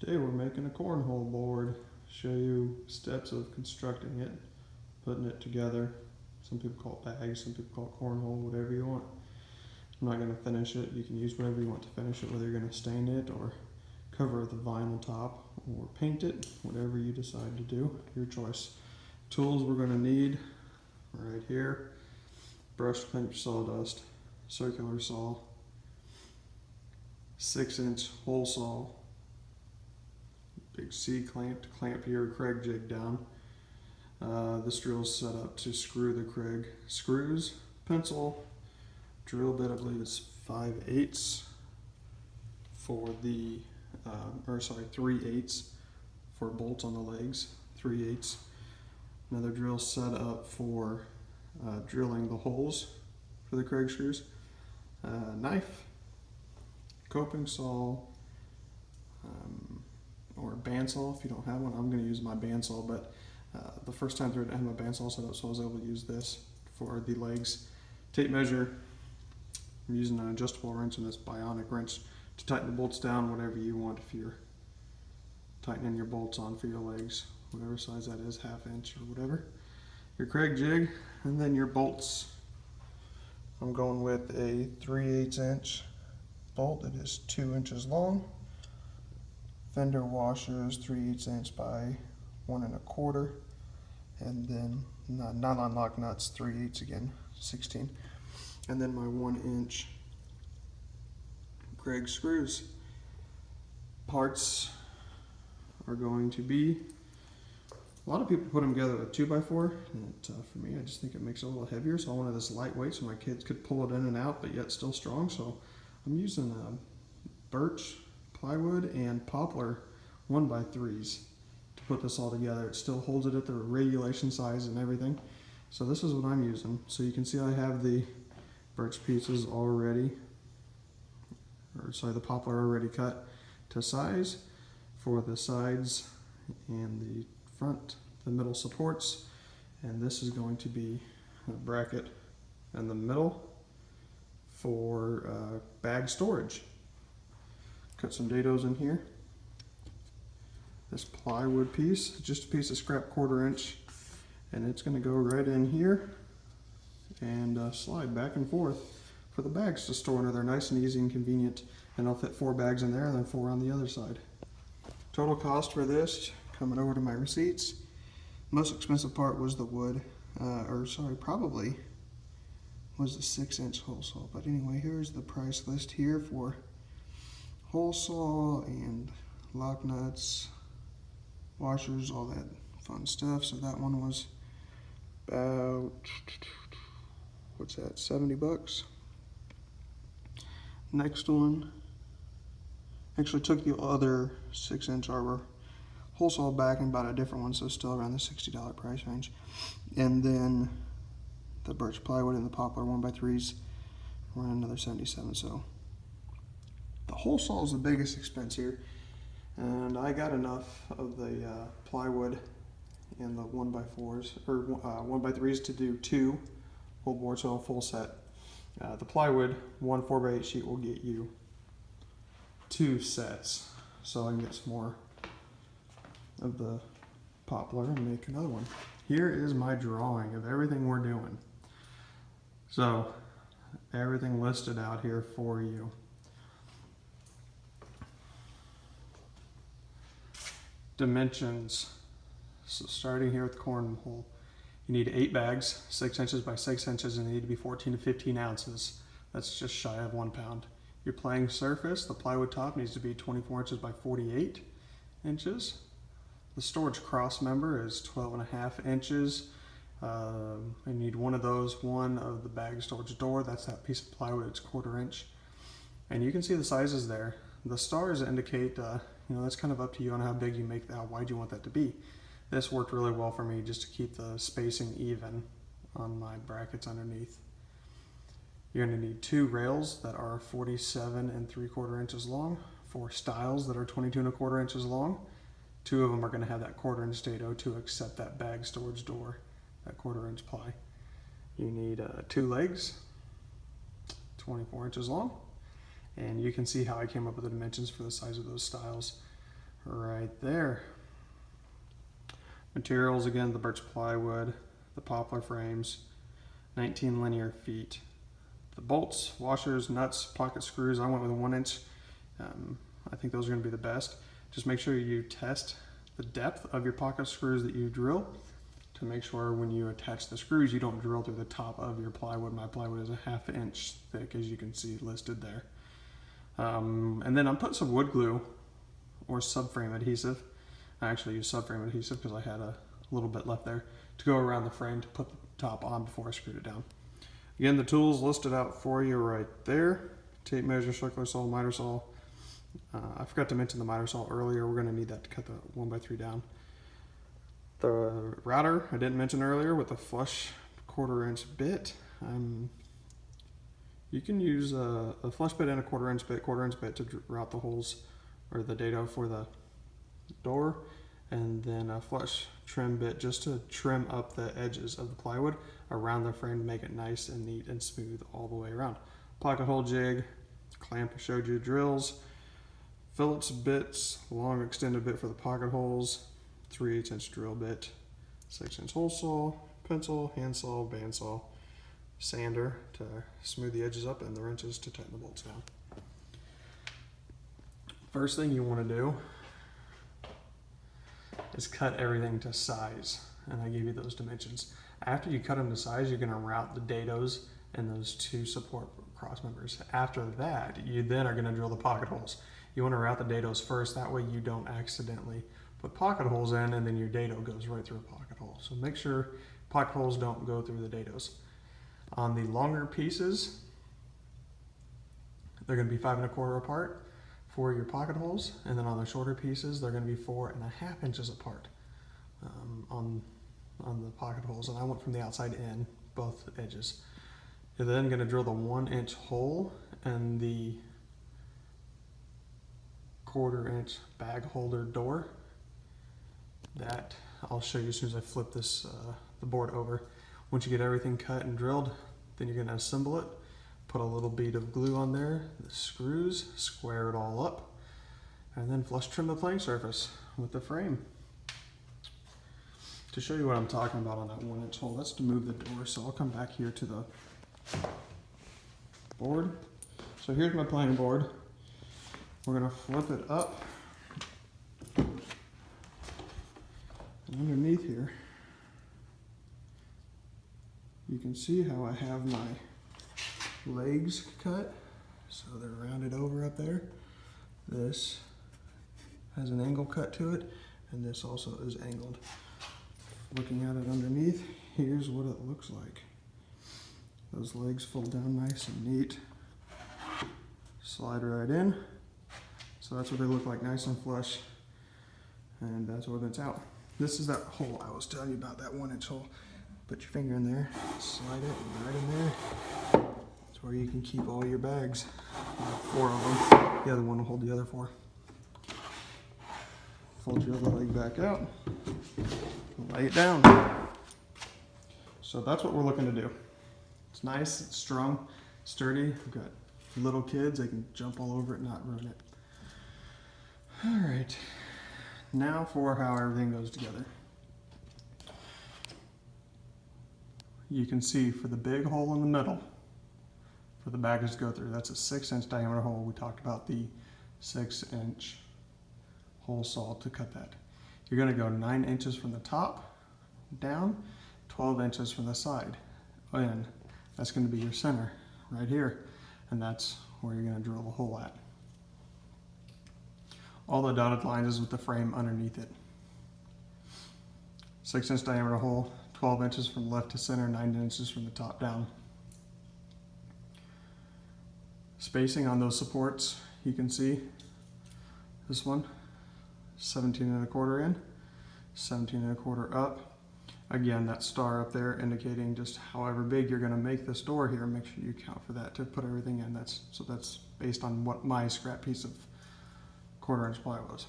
Today we're making a cornhole board. Show you steps of constructing it, putting it together. Some people call it bags, some people call it cornhole, whatever you want. I'm not going to finish it. You can use whatever you want to finish it, whether you're going to stain it or cover the vinyl top or paint it, whatever you decide to do, your choice. Tools we're going to need right here: brush to clean up sawdust, circular saw, 6-inch hole saw, big C-clamp to clamp your Kreg jig down. This drill is set up to screw the Kreg screws, pencil, drill bit I believe is 5/8 for the, 3/8 for bolts on the legs, 3/8. Another drill set up for drilling the holes for the Kreg screws. Knife, coping saw, or a bandsaw if you don't have one. I'm going to use my bandsaw, but the first time through I didn't have my bandsaw set up, so I was able to use this for the legs. Tape measure. I'm using an adjustable wrench and this bionic wrench to tighten the bolts down, whatever you want. If you're tightening your bolts on for your legs, whatever size that is, 1/2 inch or whatever. Your Kreg jig, and then your bolts. I'm going with a 3/8 inch bolt. It is 2 inches long. Fender washers, 3/8 inch by 1 1/4, and then nylon lock nuts, 3/8 again, 16, and then my 1-inch Kreg screws. Parts are going to be, a lot of people put them together with 2x4, and for me, I just think it makes it a little heavier, so I wanted this lightweight so my kids could pull it in and out, but yet still strong. So I'm using birch, plywood, and poplar 1x3s to put this all together. It still holds it at the regulation size and everything. So this is what I'm using. So you can see I have the birch pieces already, the poplar already cut to size for the sides and the front, the middle supports. And this is going to be a bracket in the middle for bag storage. Cut some dados in here. This plywood piece, just a piece of scrap 1/4 inch, and it's going to go right in here and slide back and forth for the bags to store in. They're nice and easy and convenient, and I'll fit 4 bags in there and then 4 on the other side. Total cost for this, coming over to my receipts, most expensive part was the wood, probably was the 6-inch hole saw. But anyway, here's the price list here for hole saw and lock nuts, washers, all that fun stuff. So that one was about, what's that, 70 bucks. Next one, actually took the other 6-inch arbor hole saw back and bought a different one, so still around the $60 price range. And then the birch plywood and the poplar 1x3s were another 77. So the hole saw is the biggest expense here, and I got enough of the plywood and the 1x4s or 1x3s to do 2 whole boards, so a full set. The plywood, 1 4x8 sheet will get you 2 sets, so I can get some more of the poplar and make another one. Here is my drawing of everything we're doing. So everything listed out here for you. Dimensions. So starting here with cornhole, you need 8 bags, 6 inches by 6 inches, and they need to be 14 to 15 ounces. That's just shy of 1 pound. Your playing surface, the plywood top needs to be 24 inches by 48 inches. The storage cross member is 12.5 inches. I need one of those, one of the bag storage door. That's that piece of plywood, it's 1/4 inch. And you can see the sizes there. The stars indicate, that's kind of up to you on how big you make that, how wide you want that to be. This worked really well for me just to keep the spacing even on my brackets underneath. You're going to need 2 rails that are 47 3/4 inches long, 4 stiles that are 22 1/4 inches long. 2 of them are going to have that 1/4 inch dado to accept that bag storage door, that 1/4 inch ply. You need 2 legs, 24 inches long, and you can see how I came up with the dimensions for the size of those stiles right there. Materials, again, the birch plywood, the poplar frames, 19 linear feet. The bolts, washers, nuts, pocket screws, I went with a 1-inch. I think those are going to be the best. Just make sure you test the depth of your pocket screws that you drill to make sure when you attach the screws you don't drill through the top of your plywood. My plywood is a 1/2 inch thick, as you can see listed there. And then I'm putting some wood glue or subframe adhesive. I actually use subframe adhesive because I had a little bit left there to go around the frame to put the top on before I screwed it down. Again, the tools listed out for you right there. Tape measure, circular saw, miter saw. I forgot to mention the miter saw earlier. We're going to need that to cut the 1x3 down. The router I didn't mention earlier with the flush 1/4 inch bit. You can use a flush bit and a 1/4 inch bit, 1/4 inch bit to route the holes or the dado for the door, and then a flush trim bit just to trim up the edges of the plywood around the frame to make it nice and neat and smooth all the way around. Pocket hole jig, clamp I showed you, drills, Phillips bits, long extended bit for the pocket holes, 3/8 inch drill bit, 6-inch hole saw, pencil, handsaw, bandsaw, sander to smooth the edges up, and the wrenches to tighten the bolts down. First thing you want to do is cut everything to size, and I gave you those dimensions. After you cut them to size, you're going to route the dados and those 2 support cross members. After that, you then are going to drill the pocket holes. You want to route the dados first, that way you don't accidentally put pocket holes in and then your dado goes right through a pocket hole. So make sure pocket holes don't go through the dados. On the longer pieces, they're going to be 5 1/4 apart for your pocket holes, and then on the shorter pieces they're going to be 4 1/2 inches apart on the pocket holes, and I went from the outside in both edges. You're then going to drill the 1-inch hole and the 1/4 inch bag holder door. That I'll show you as soon as I flip this the board over. Once you get everything cut and drilled, then you're going to assemble it. Put a little bead of glue on there, the screws, square it all up, and then flush trim the playing surface with the frame. To show you what I'm talking about on that 1-inch hole, that's to move the door. So I'll come back here to the board. So here's my playing board. We're going to flip it up. And underneath here, you can see how I have my legs cut. So they're rounded over up there. This has an angle cut to it, and this also is angled. Looking at it underneath, here's what it looks like. Those legs fold down nice and neat. Slide right in. So that's what they look like, nice and flush. And that's what it's out. This is that hole I was telling you about, that 1-inch hole. Put your finger in there, slide it right in there. That's where you can keep all your bags. 4 of them. The other one will hold the other 4. Fold your other leg back out. Lay it down. So that's what we're looking to do. It's nice, it's strong, sturdy. We've got little kids, they can jump all over it and not ruin it. All right, now for how everything goes together. You can see for the big hole in the middle, for the baggage to go through, that's a 6-inch diameter hole. We talked about the 6-inch hole saw to cut that. You're going to go 9 inches from the top down, 12 inches from the side in. That's going to be your center right here, and that's where you're going to drill the hole at. All the dotted lines is with the frame underneath it. 6-inch diameter hole, 12 inches from left to center, 9 inches from the top down. Spacing on those supports, you can see this one, 17 1/4 in, 17 1/4 up. Again, that star up there indicating just however big you're going to make this door here. Make sure you count for that to put everything in. That's based on what my scrap piece of 1/4 inch ply was.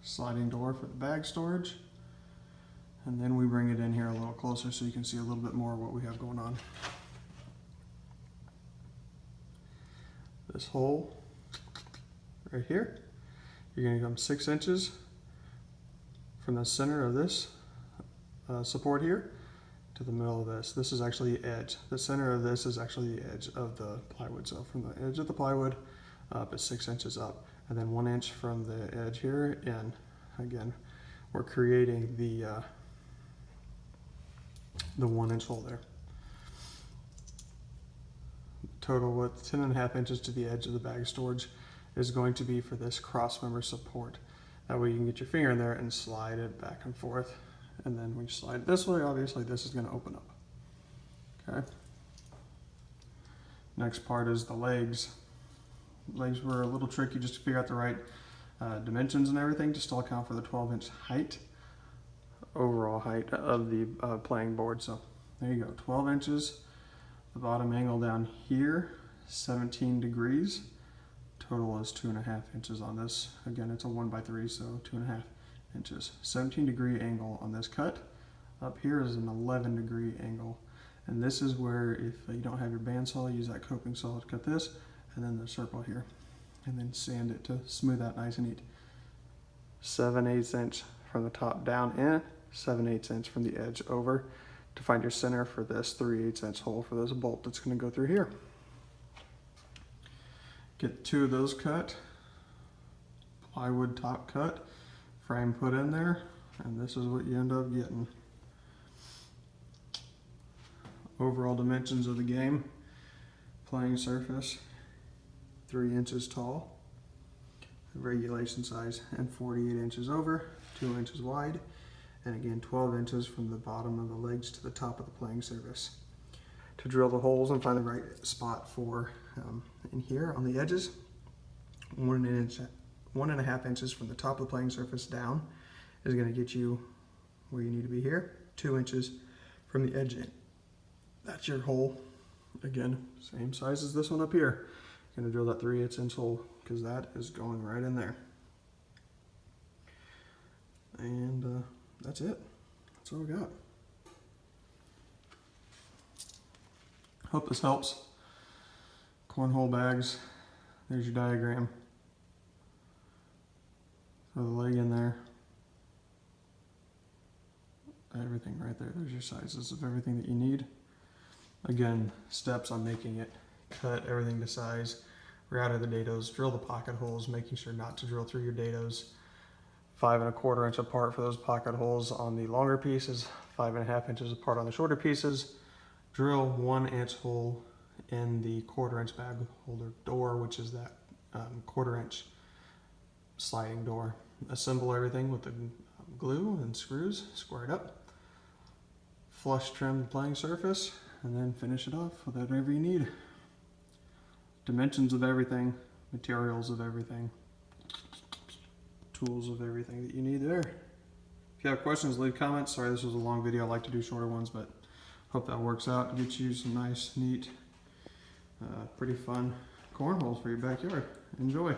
Sliding door for the bag storage. And then we bring it in here a little closer so you can see a little bit more of what we have going on. This hole right here You're going to come 6 inches from the center of this support here to the middle of this. This is actually the edge. The center of this is actually the edge of the plywood. So from the edge of the plywood up is 6 inches up, and then 1 inch from the edge here in. Again, we're creating the 1 inch hole there. Total width 10.5 inches to the edge of the bag storage is going to be for this cross member support. That way you can get your finger in there and slide it back and forth. And then when you slide it this way, obviously this is going to open up. Okay. Next part is the legs. Legs were a little tricky just to figure out the right dimensions and everything to still account for the 12-inch height, overall height of the playing board. So there you go, 12 inches. The bottom angle down here, 17 degrees. Total is 2.5 inches on this. Again, it's a 1x3, so 2.5 inches. 17-degree angle on this cut. Up here is an 11-degree angle. And this is where, if you don't have your bandsaw, use that coping saw to cut this, and then the circle here. And then sand it to smooth out nice and neat. 7/8 inch from the top down in, 7/8 inch from the edge over to find your center for this 3/8 inch hole for this bolt that's going to go through here. Get 2 of those cut, plywood top cut, frame put in there, and this is what you end up getting. Overall dimensions of the game: playing surface 3 inches tall, regulation size, and 48 inches over, 2 inches wide, and again 12 inches from the bottom of the legs to the top of the playing surface. To drill the holes and find the right spot for in here on the edges, 1.5 inches from the top of the playing surface down is going to get you where you need to be here. 2 inches from the edge in. That's your hole. Again, same size as this one up here. Going to drill that 3/8 inch hole because that is going right in there. And that's it. That's all we got. Hope this helps. Cornhole bags. There's your diagram. Throw the leg in there. Everything right there. There's your sizes of everything that you need. Again, steps on making it. Cut everything to size. Router the dados. Drill the pocket holes, making sure not to drill through your dados. 5 1/4 inch apart for those pocket holes on the longer pieces. 5 1/2 inches apart on the shorter pieces. Drill 1 inch hole in the 1/4 inch bag holder door, which is that 1/4 inch sliding door. Assemble everything with the glue and screws, square it up. Flush trim the playing surface, and then finish it off with whatever you need. Dimensions of everything, materials of everything, tools of everything that you need there. If you have questions, leave comments. Sorry this was a long video. I like to do shorter ones, but hope that works out to get you some nice, neat, pretty fun cornholes for your backyard. Enjoy.